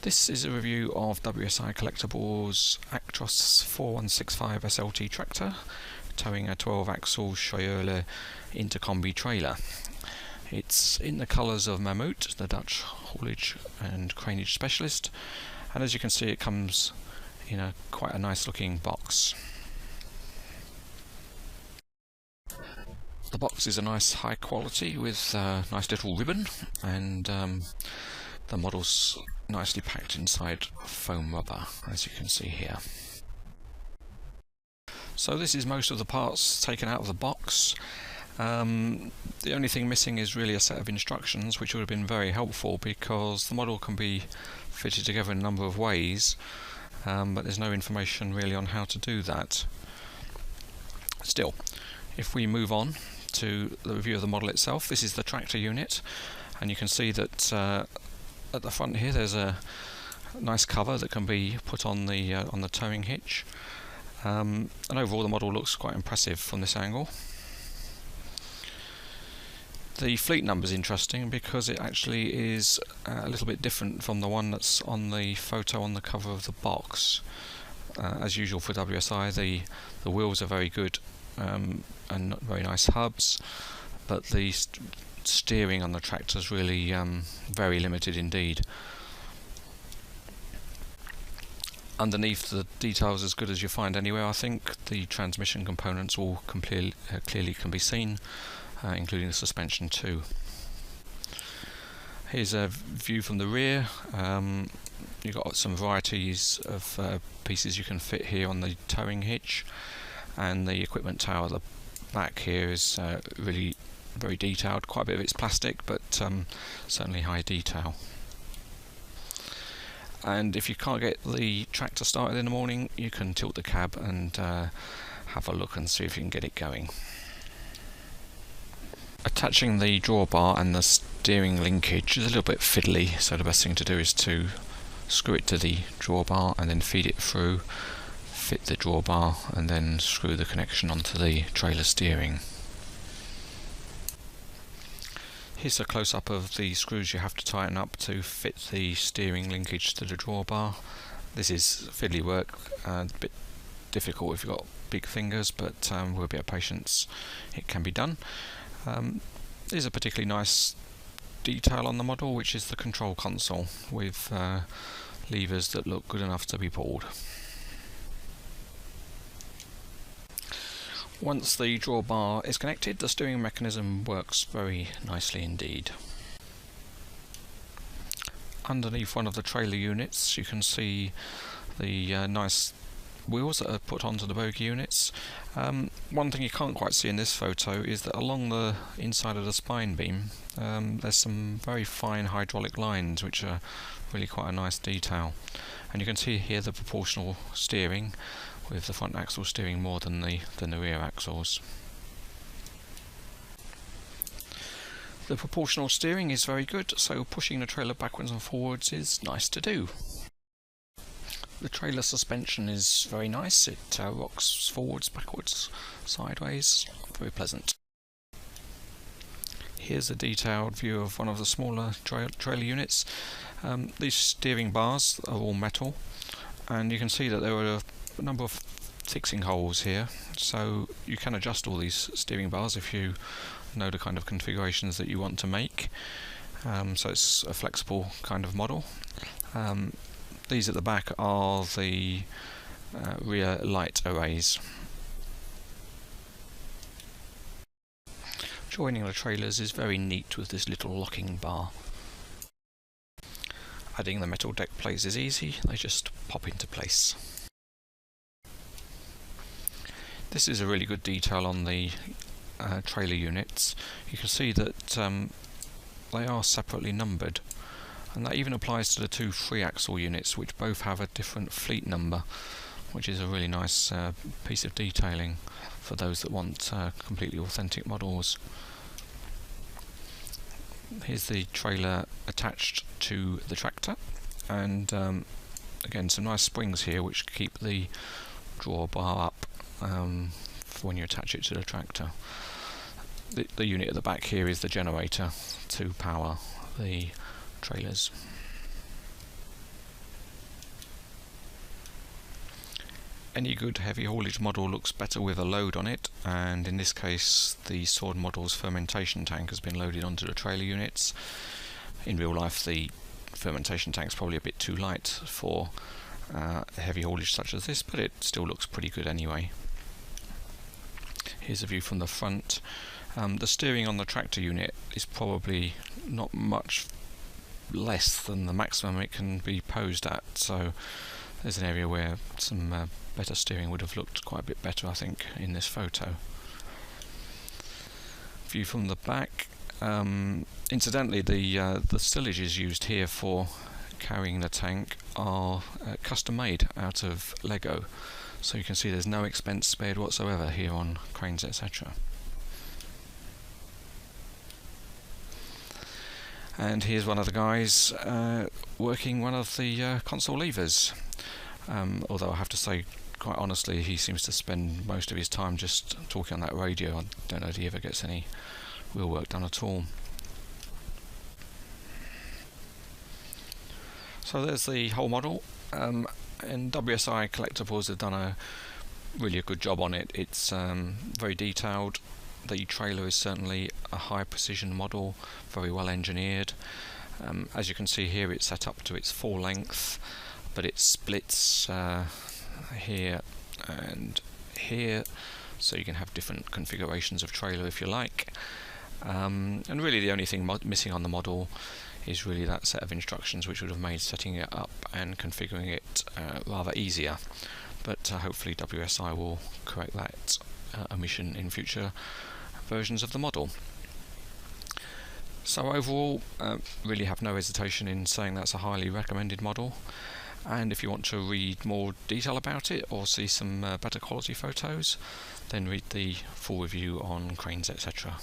This is a review of WSI Collectibles Actros 4165 SLT tractor towing a 12-axle Scheuerle intercombi trailer. It's in the colours of Mammoet, the Dutch haulage and craneage specialist, and as you can see it comes in quite a nice looking box. The box is a nice high quality with a nice little ribbon, and the model's nicely packed inside foam rubber, as you can see here. So this is most of the parts taken out of the box. The only thing missing is really a set of instructions, which would have been very helpful because the model can be fitted together in a number of ways, but there's no information really on how to do that. Still, if we move on to the review of the model itself, this is the tractor unit, and you can see that at the front here there's a nice cover that can be put on the towing hitch, and overall the model looks quite impressive from this angle. The fleet number is interesting because it actually is a little bit different from the one that's on the photo on the cover of the box. As usual for WSI, the wheels are very good and very nice hubs, but the steering on the tractor is really very limited indeed. Underneath, the details as good as you find anywhere. I think the transmission components all clearly can be seen, including the suspension too. Here's a view from the rear. You've got some varieties of pieces you can fit here on the towing hitch, and the equipment tower at the back here is really very detailed. Quite a bit of it's plastic, but certainly high detail. And if you can't get the tractor started in the morning, you can tilt the cab and have a look and see if you can get it going. Attaching the drawbar and the steering linkage is a little bit fiddly, so the best thing to do is to screw it to the drawbar and then feed it through, fit the drawbar, and then screw the connection onto the trailer steering. Here's a close-up of the screws you have to tighten up to fit the steering linkage to the drawbar. This is fiddly work, a bit difficult if you've got big fingers, but with a bit of patience it can be done. There's a particularly nice detail on the model, which is the control console with levers that look good enough to be pulled. Once the drawbar is connected, the steering mechanism works very nicely indeed. Underneath one of the trailer units you can see the nice wheels that are put onto the bogie units. One thing you can't quite see in this photo is that along the inside of the spine beam there's some very fine hydraulic lines which are really quite a nice detail, and you can see here the proportional steering, with the front axle steering more than the rear axles. The proportional steering is very good, so pushing the trailer backwards and forwards is nice to do. The trailer suspension is very nice. It rocks forwards, backwards, sideways, very pleasant. Here's a detailed view of one of the smaller trailer units. These steering bars are all metal, and you can see that there are a number of fixing holes here, so you can adjust all these steering bars if you know the kind of configurations that you want to make. So it's a flexible kind of model. These at the back are the rear light arrays. Joining the trailers is very neat with this little locking bar. Adding the metal deck plates is easy, they just pop into place. This is a really good detail on the trailer units. You can see that they are separately numbered, and that even applies to the two 3-axle units, which both have a different fleet number, which is a really nice piece of detailing for those that want completely authentic models. Here's the trailer attached to the tractor, and again some nice springs here which keep the drawbar up for when you attach it to the tractor. The unit at the back here is the generator to power the trailers. any good heavy haulage model looks better with a load on it, and in this case the Sword model's fermentation tank has been loaded onto the trailer units. In real life the fermentation tank's probably a bit too light for heavy haulage such as this, but it still looks pretty good anyway. Here's a view from the front. The steering on the tractor unit is probably not much less than the maximum it can be posed at, so there's an area where some better steering would have looked quite a bit better, I think, in this photo. View from the back. Incidentally, the stillages used here for carrying the tank are custom made out of Lego, so you can see there's no expense spared whatsoever here on Cranes Etc. And here's one of the guys working one of the console levers. Although I have to say, quite honestly, he seems to spend most of his time just talking on that radio. I don't know if he ever gets any real work done at all. So there's the whole model, and WSI Collectibles have done really a good job on it. It's very detailed. The trailer is certainly a high precision model, very well engineered. As you can see here, it's set up to its full length, but it splits here and here, so you can have different configurations of trailer if you like. And really the only thing missing on the model is really that set of instructions, which would have made setting it up and configuring it rather easier. But hopefully WSI will correct that omission in future versions of the model. So overall, really have no hesitation in saying that's a highly recommended model. And if you want to read more detail about it or see some better quality photos, then read the full review on Cranes Etc.